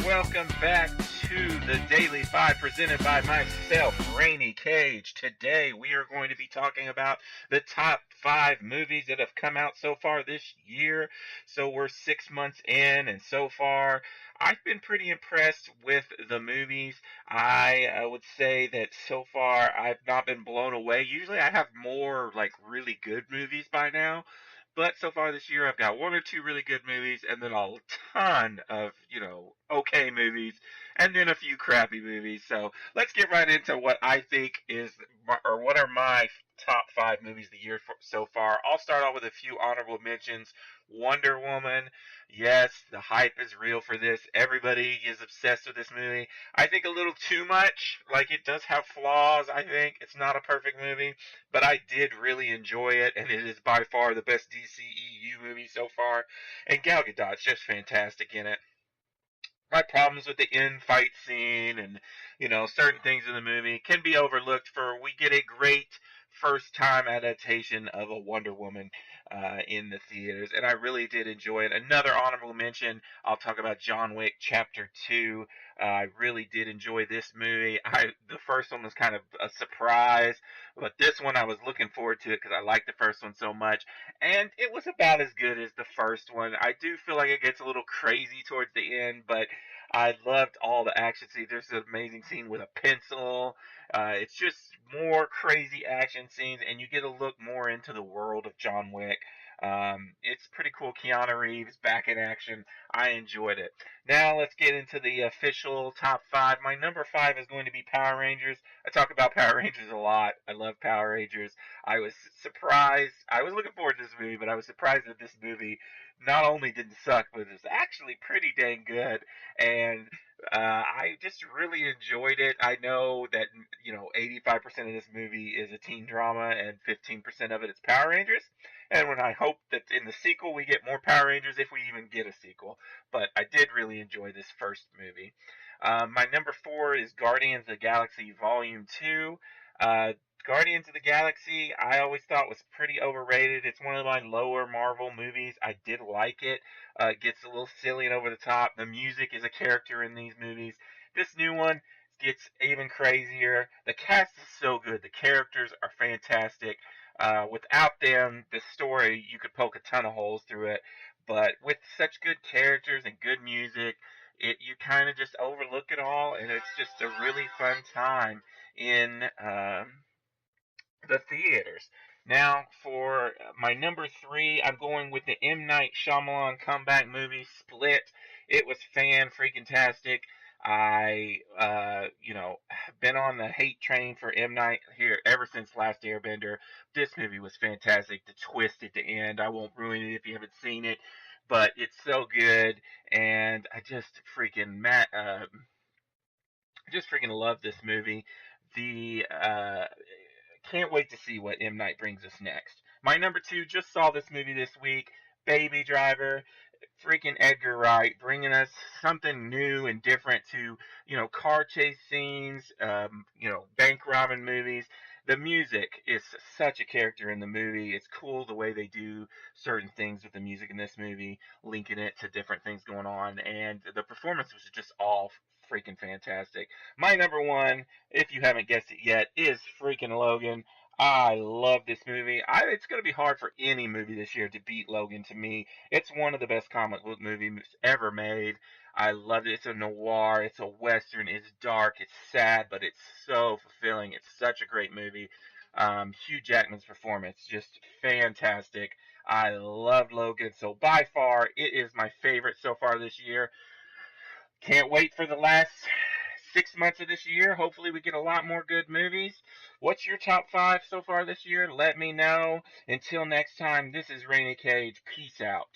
welcome back to the Daily Five presented by myself, Rainy Cage. Today we are going to be talking about the top 5 movies that have come out so far this year. So we're 6 months in, and so far I've been pretty impressed with the movies. I would say that so far I've not been blown away. Usually I have more like really good movies by now. But so far this year, I've got one or two really good movies, and then a ton of, okay movies, and then a few crappy movies. So let's get right into what I think or what are my top 5 movies of the year so far. I'll start off with a few honorable mentions. Wonder Woman. Yes, the hype is real for this. Everybody is obsessed with this movie. I think a little too much. Like, it does have flaws, I think. It's not a perfect movie, but I did really enjoy it, and it is by far the best DCEU movie so far. And Gal Gadot's just fantastic in it. My problems with the end fight scene and, certain things in the movie can be overlooked for we get a great first time adaptation of a Wonder Woman in the theaters, and I really did enjoy it. Another honorable mention, I'll talk about John Wick Chapter 2. I really did enjoy this movie. The first one was kind of a surprise, but this one I was looking forward to it because I liked the first one so much, and it was about as good as the first one. I do feel like it gets a little crazy towards the end, but I loved all the action scenes. There's an amazing scene with a pencil. It's just more crazy action scenes, and you get a look more into the world of John Wick. It's pretty cool. Keanu Reeves back in action. I enjoyed it. Now let's get into the official top 5. My number 5 is going to be Power Rangers. I talk about Power Rangers a lot. I love Power Rangers. I was surprised. I was looking forward to this movie, but I was surprised that this movie not only didn't suck, but was actually pretty dang good. And I just really enjoyed it. I know that 85% of this movie is a teen drama, and 15% of it is Power Rangers. And when I hope that in the sequel we get more Power Rangers, if we even get a sequel. But I did really enjoy this first movie. My number 4 is Guardians of the Galaxy Volume 2. Guardians of the Galaxy, I always thought was pretty overrated. It's one of my lower Marvel movies. I did like it. It gets a little silly and over the top. The music is a character in these movies. This new one gets even crazier. The cast is so good. The characters are fantastic. Without them, the story, you could poke a ton of holes through it. But with such good characters and good music, you kind of just overlook it all, and it's just a really fun time in the theaters. Now, for my number 3, I'm going with the M. Night Shyamalan comeback movie, Split. It was fan-freaking-tastic. Have been on the hate train for M. Night here ever since Last Airbender. This movie was fantastic. The twist at the end, I won't ruin it if you haven't seen it, but it's so good, and I just freaking love this movie. The Can't wait to see what M. Night brings us next. My number 2, just saw this movie this week, Baby Driver. Freaking Edgar Wright bringing us something new and different to, car chase scenes, bank robbing movies. The music is such a character in the movie. It's cool the way they do certain things with the music in this movie, linking it to different things going on, and the performance was just all freaking fantastic. My number 1, if you haven't guessed it yet, is freaking Logan. I love this movie. It's going to be hard for any movie this year to beat Logan to me. It's one of the best comic book movies ever made. I loved it. It's a noir. It's a western. It's dark. It's sad, but it's so fulfilling. It's such a great movie. Hugh Jackman's performance, just fantastic. I loved Logan. So by far, it is my favorite so far this year. Can't wait for the last 6 months of this year. Hopefully we get a lot more good movies. What's your top 5 so far this year? Let me know. Until next time, this is Rainy Cage. Peace out.